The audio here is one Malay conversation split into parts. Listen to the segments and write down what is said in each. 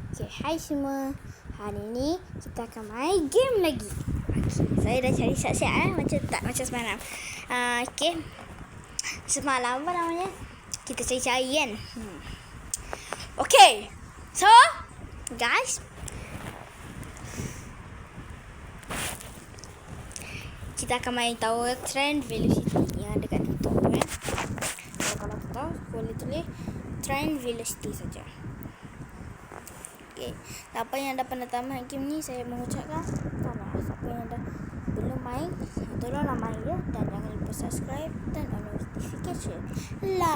Okay, hai semua. Hari ni kita akan main game lagi. Okay, saya dah cari siap-siap macam semalam. Okay. Semalam apa namanya? Kita cari-cari kan. Okay. So, guys, kita akan main Tower Trend Velocity yang ada kat tutup tu kan. So, kalau aku tahu, boleh tulis Trend Velocity saja. Okay. Siapa yang dah pernah tamat game ni, saya mengucapkan tahniah. Siapa yang dah belum main, tolonglah main ya. Dan jangan lupa subscribe dan on notification. La.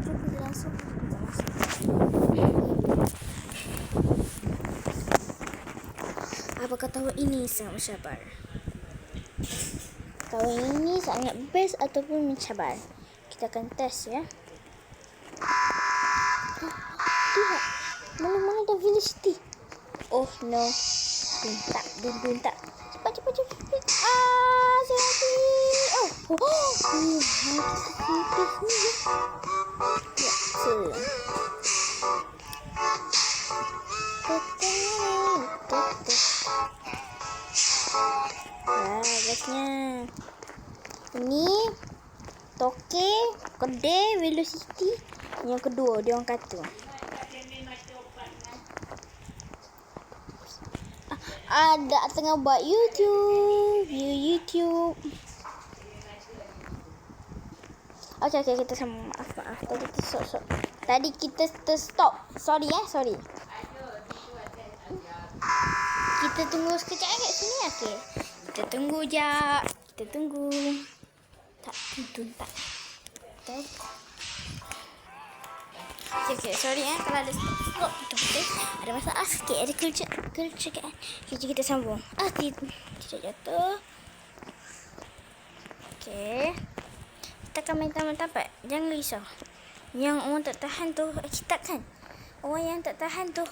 Jom kita langsung kita masuk. Apakah tahu ini sangat mencabar? Tahu ini sangat best ataupun mencabar? Kita akan test ya. Lihat. Mana-mana dah Velocity. Oh no. Bentak. Cepat. Sakit. Gasnya. Ini toke, kedai, Velocity. Yang kedua dia orang kata. Ada tengah buat YouTube. Okay, kita sama. Maaf. Tadi kita stop. Sorry. Kita tunggu sekejap kat sini. Okay. Kita tunggu jap. Tak. Okay, sorry kalau ada stop betul. Ada masalah sikit, ada kerja. Kita sambung. Tidak jatuh. Okay. Kita akan main tamat-tamat. Jangan risau. Yang orang tak tahan tu kita kan. Orang yang tak tahan tu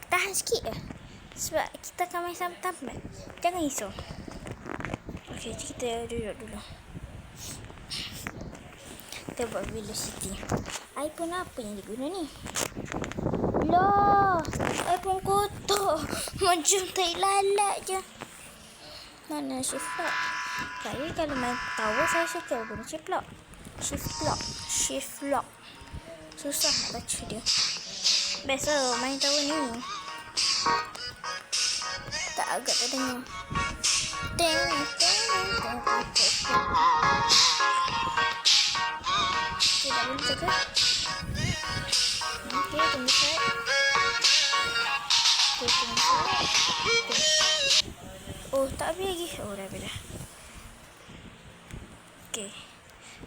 tahan sikit je. Sebab kita akan main tamat-tamat. Jangan risau. Okay, kita duduk dulu. Kita buat Velocity. iPhone apa yang diguna ni? Loh, iPhone kotor. Macam tai lalat je. Mana shift lock? Saya kalau main tower saya suka guna shift lock. Susah nak baca dia. Best lah main tower ni. Tak agak tak dengar. Tidak boleh jaga. Okay, tunggu saya. Oh, tak habis lagi. Oh, dah habis dah. Okay.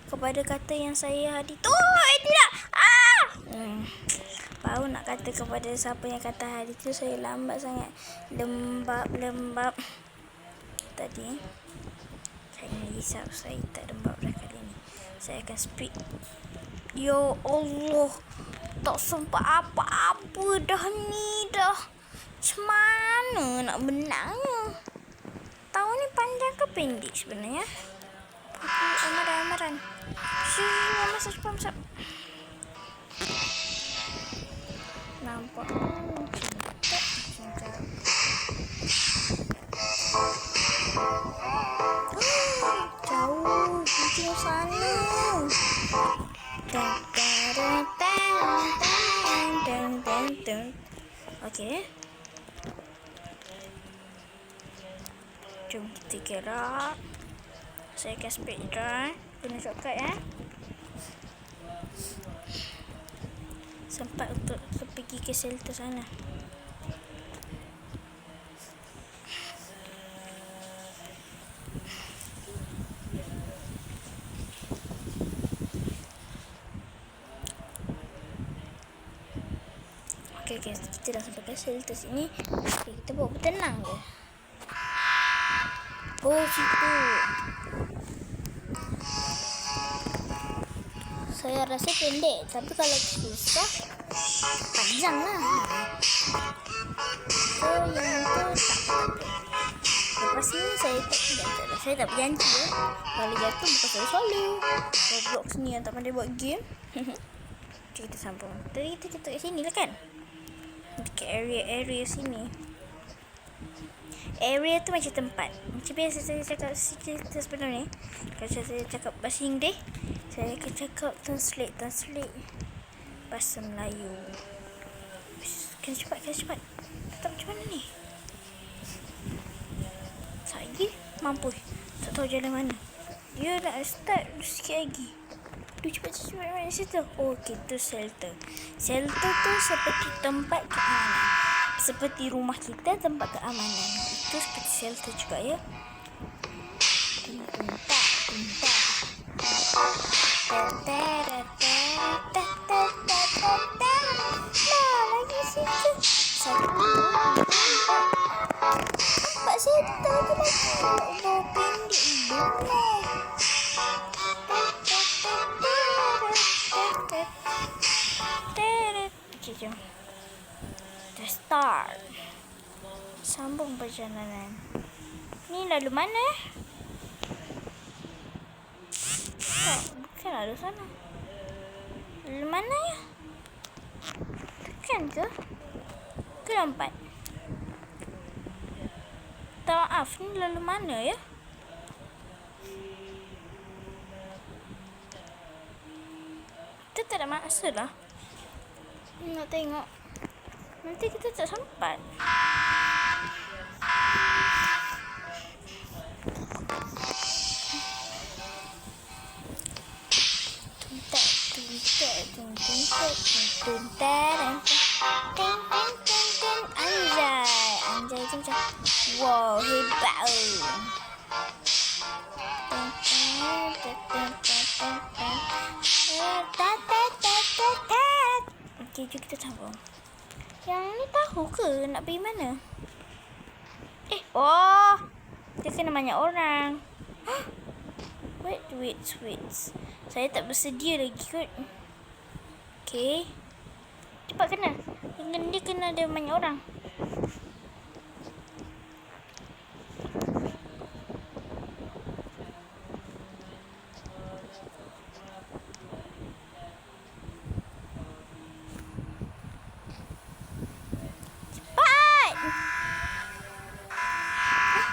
Kepada kata yang saya hari tu. Tidak. Baru nak kata kepada siapa yang kata hari tu saya lambat sangat. Lembab. Tadi. Saya risau saya tak lembab dah kali ni. Saya akan speed. Ya Allah. Tak sempat apa-apa dah ni dah. Macam mana nak menangnya? Tahu ni panjang ke pendek sebenarnya? Amaran. Masak. Nampak. Jauh. Ujung sana. Okay. Jom kita gerak. Saya akan speed drive. Guna shortcut ya. Sempat untuk pergi ke shelter sana. Okay, kita dah sampai ke shelter sini. Okay, kita buat bertenang je. Oh, situ. Saya rasa pendek, tapi kalau susah panjang lah. So, yang tu tak. Lepas ni saya tak berjanji ya. Kalau jatuh bukan saya selalu. Roblox ni yang tak pandai buat game. Kita sambung. Tadi kita jatuh kat sini lah kan? Dekat area sini. Area tu macam tempat. Macam biasa saya cakap cerita sebenarnya. Kalau saya cakap bahasa Inggeris, saya akan cakap translate bahasa Melayu. Kena cepat. Tak macam mana ni? Saya mampu. Tak tahu jalan mana. Dia nak start sikit lagi. Cepat mana situ? Okey, tu shelter. Shelter tu seperti tempat keamanan. Seperti rumah kita, tempat keamanan. Itu seperti shelter juga ya. Lagi situ. Nampak shelter tu lagi. Pendek. Jom. The start. Sambung perjalanan. Ni lalu mana? Tak, bukan lalu sana. Lalu mana ya? Bukan ke? Ke lompat? Tak maaf, ni lalu mana ya? Kita tak ada masa lah. Nak tengok. Nanti kita tak sempat. Anjay tu macam wow, hebat. Okey, jom kita sambung. Yang ni tahu ke nak pergi mana? Oh, dia kena banyak orang. Wait. Saya tak bersedia lagi kot. Okey. Cepat kena. Dia kena ada banyak orang.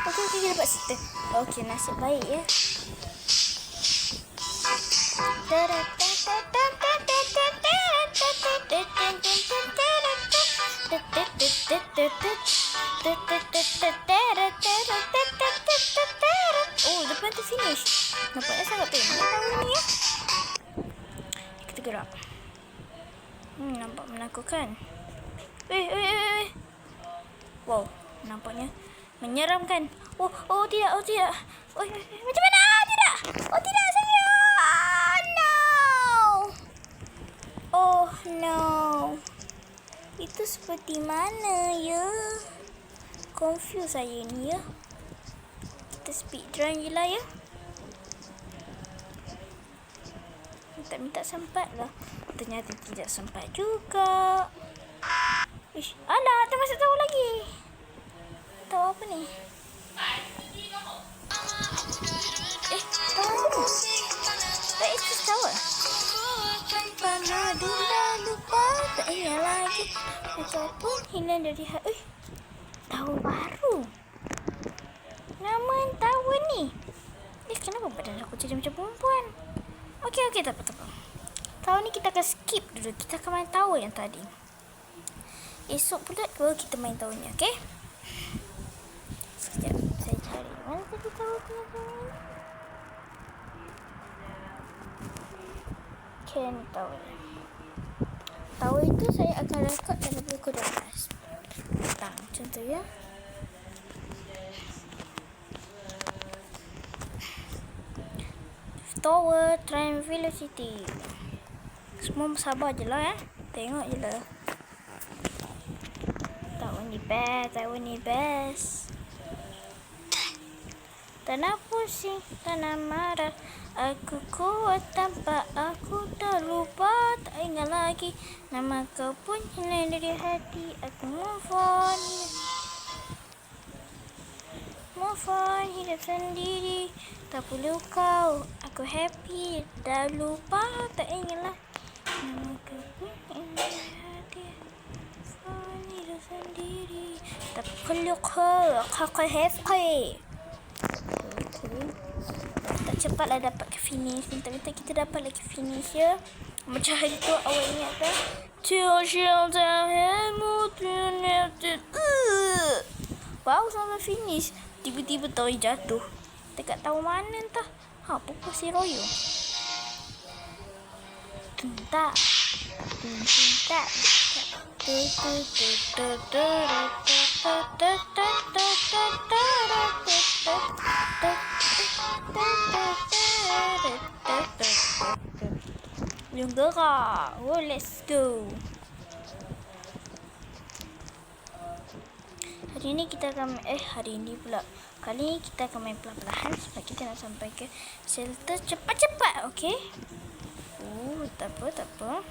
Okey, kita dapat situ. Okey, nasib baik ya. Oh, depan tu finish. Nampaknya sangat pendek tahun ni ya. Kita gerak. Nampak menakutkan. Wow, nampaknya menyeramkan. Oh tidak. Macam mana? Tidak. Oh tidak, saya. Oh no. Itu seperti mana ya? Confuse saya ni ya. Kita speed run je lah ya. Minta sempat lah. Ternyata tidak sempat juga. Alah, tak masih tahu lagi. Tahu apa ni? Tahu. Tak itu tahu. Pernah dulu lupa, tak ingat lagi. Ataupun hilang dari hati. Tahu baru. Nama tahu ni. Kenapa badan aku jadi macam perempuan? Okey, tak apa. Tahu ni kita akan skip dulu. Kita akan main tahu yang tadi. Esok pula baru kita main tahu ni, okey? Sekejap, saya cari. Mana tadi tahu punya tahu? Okey, tahu. Tahu itu saya akan rekod dalam buku 12. Macam tu ya. Tower Train Velocity. Semua sabar je lah Tengok je lah. Tahu ni best. Tanah pusing, tanah marah. Aku kuat tanpa aku dah lupa. Tak ingat lagi nama kau pun hilang dari hati. Aku move on, hidup sendiri. Tak perlu kau, aku happy. Dah lupa, tak ingat lah nama kau pun hilang dari hati. Tak cepatlah dapat ke finish. Minta-minta kita dapat lagi finish ya. Macam hari tu awak ingat tak? Baru sampai finish, tiba-tiba toy jatuh. Tak tahu mana entah. Pupus si royo. Tuntak. Tuntak. Yung gerak. Oh, let's go. Hari ni kita akan kali ni kita akan main perlahan-lahan sebab kita nak sampai ke shelter cepat-cepat, okey? Tak apa.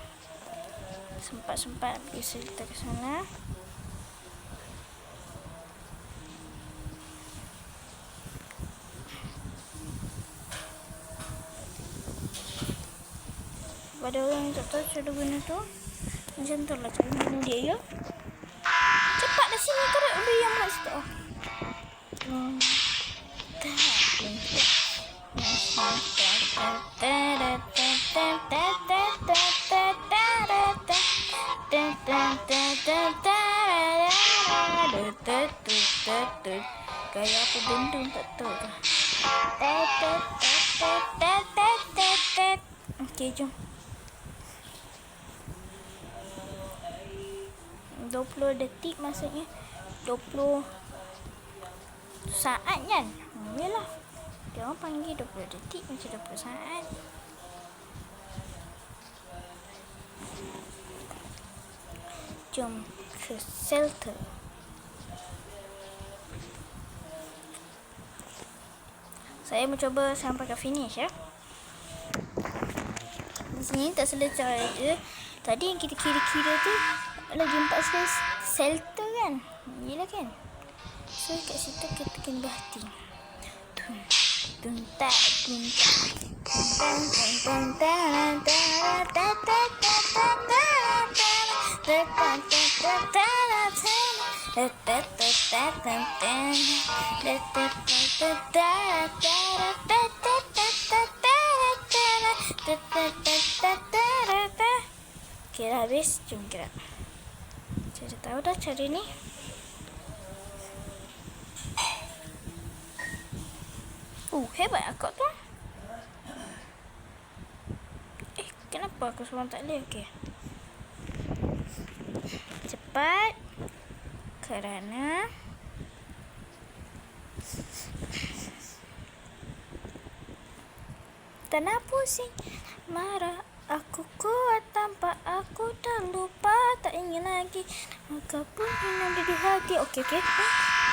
Sempat pergi shelter ke sana. Pada orang yang tak tahu cara guna tu, macam tu lah cara guna dia ya. Cepat dah sini tarik ubi yang mat situ. Gaya apa benda tak tahu dah. Okey, jom. 20 detik maksudnya 20 saat kan? Yalah. Dia orang panggil 20 detik macam 20 saat. Jom ke shelter. Saya mencuba sampai ke finish ya. Di sini tak selesai je. Tadi yang kita kira-kira tu lagi 4 shelter kan? Yelah kan? So kat situ kita kena berhati. Okay, dah habis. Jom gerak. Saya dah tahu dah cara ni. Hebat akak tu. Kenapa aku seorang tak boleh? Okey. Cepat. Kerana tak nak pusing, marah. Aku kuat tanpa aku dah lupa. Tak ingin lagi maka pun yang ada di hati. Okey.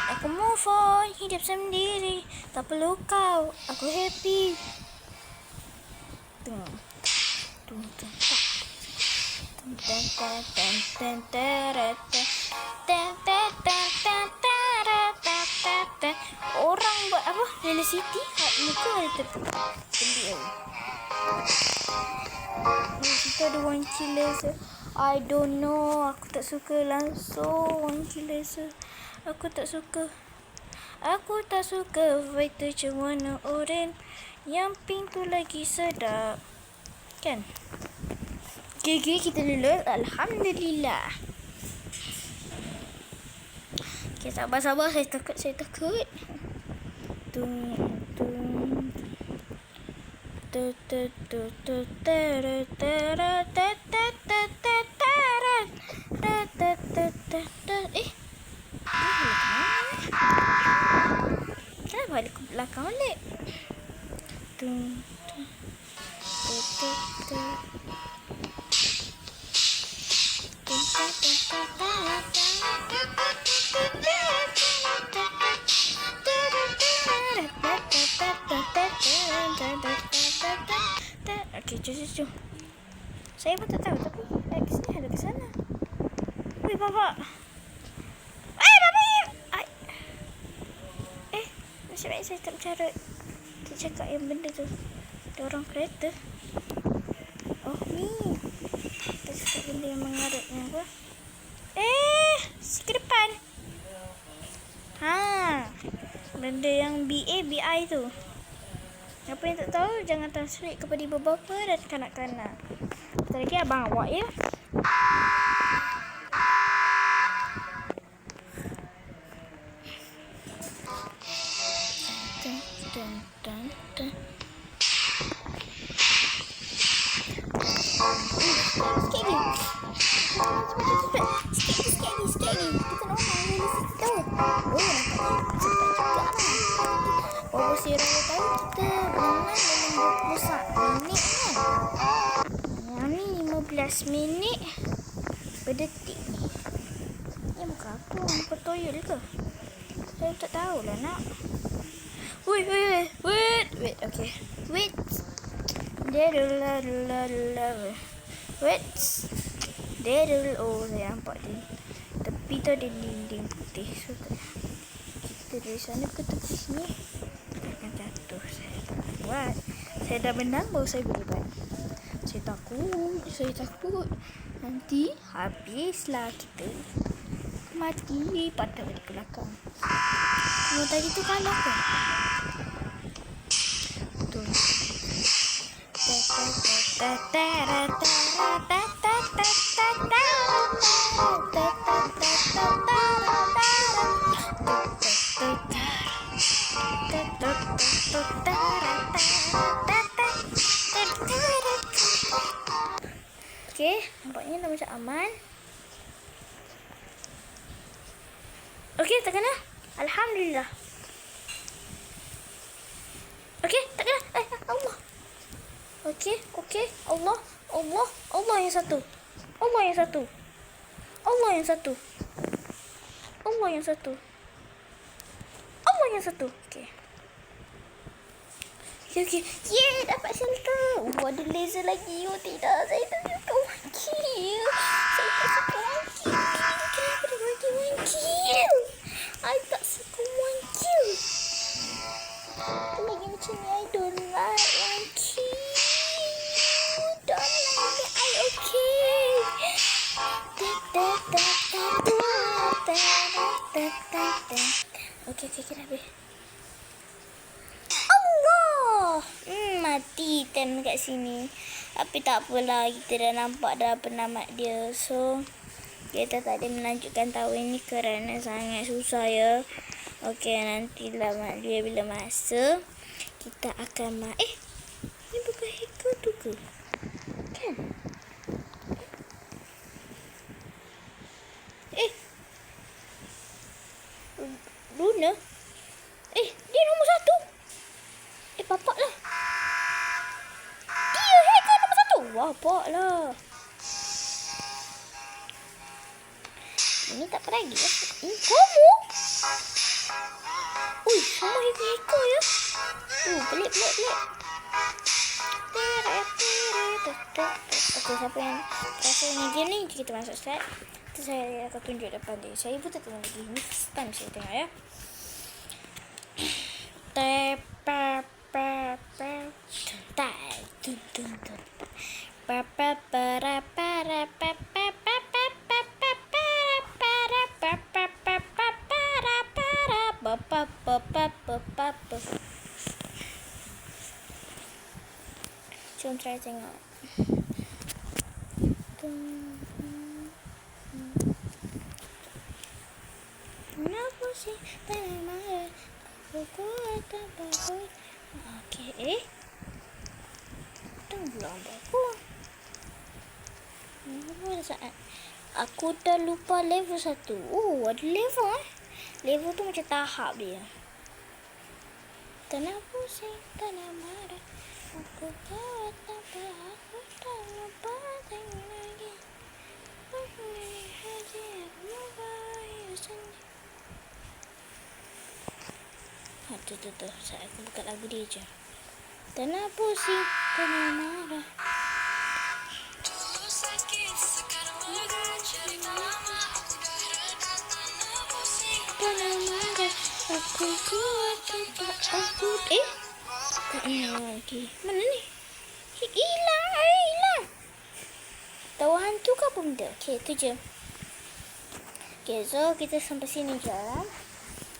Aku move on, hidup sendiri. Tak perlu kau, aku happy. Orang buat apa? Lily City? Muka ada tepi. Pelik situ ada one kill laser. I don't know. Aku tak suka langsung one kill laser. Aku tak suka fighter macam warna oren. Yang pink tu lagi sedap. Kan? Okay, kita lulus. Alhamdulillah. Okay, sabar. Saya takut. Balik ke belakang balik. Okey, jom. Saya pun tak tahu tapi ke sini ada ke sana. Weh, bapak. Nasib baik saya tak bercara. Tak cakap yang benda tu. Ada orang kereta. Oh, ni. Kita cakap benda yang mengarut ni apa. Si ke depan. Benda yang BA, BI tu. Apa yang tak tahu, jangan translate kepada ibu bapa dan kanak-kanak. Bentar lagi abang awak ya. Sikit lagi. Sikit lagi. Kita nak main situ. Oh, cepat juga lah. Si Raya tahu kita bermain dalam 20 minit kan. Yang ni 15 minit berdetik ni. Ni bukan apa? Muka toyol ke? Saya tak tahulah nak. Wait. Okay. Wait. Dia dulu. Wait. Dia dulu. Oh, saya nampak dia. Tepi tu ada dinding putih. So, kita dari sana ke tepi sini. Akan jatuh. Saya tak buat. Saya dah menang baru saya boleh buat. Saya takut. Nanti habislah kita. Mati patah balik ke belakang. Tadi tu kalah ke? Betul. Okey, nampaknya dah macam aman. Okey, tak kena. Alhamdulillah. Okey, tak kena. Allah. Okey. Allah yang satu. Allah yang satu. Okey. Okey. Yeay, dapat shelter. Ada laser lagi. Oh tidak, saya tak suka monkey. Kenapa dia bagi monkey? I tak suka monkey. Lagi macam ni, I don't like monkey. Don't like me, I okay. Okay, dah habis. Mati tem kat sini. Tapi tak apalah, kita dah nampak dah penamat dia. So, kita tak ada melanjutkan tahun ini kerana sangat susah ya. Okey, nantilah mak dia bila masa kita akan ni bukan hacker tu ke? Kan? Luna? Dia nombor 1. Bapak lah. Dia hacker nombor 1. Bapak lah. Ini tak apa lagi ya. Kamu? Ui, semua hacker ya. Pelik. Okey, siapa yang rasa ni game ni, kita masuk start. Nanti saya akan tunjuk depan dia. Saya pun tak tengok lagi. Ini first time saya tengok ya. Jom try tengok. Kenapa sih tak marah? Aku kuat tak bagus. Okey. Tunggu aku. Saat aku dah lupa level 1. Ada level Level tu macam tahap dia. Kenapa sih tak marah? Aku kuat tak aku tak lupa tengok lagi. Aku lihat dia mengubah sendiri. Tu. Saya aku buka lagu dia je. Kenapa sih tak marah? Aku kuat tak aku tak lagi. Mana ni? Hilang. Tahu hantu ke apa benda? Okey, tu je. Okey, so kita sampai sini je.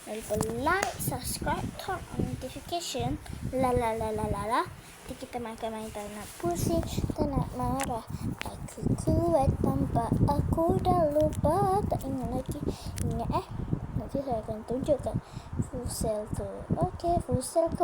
Jangan lupa like, subscribe, turn on notification. Nanti kita main tak nak pusing, tak nak marah. Aku kuat tanpa aku dah lupa. Tak ingat lagi. Ingat nanti saya akan tunjukkan full cell tu. Okay, full cell ke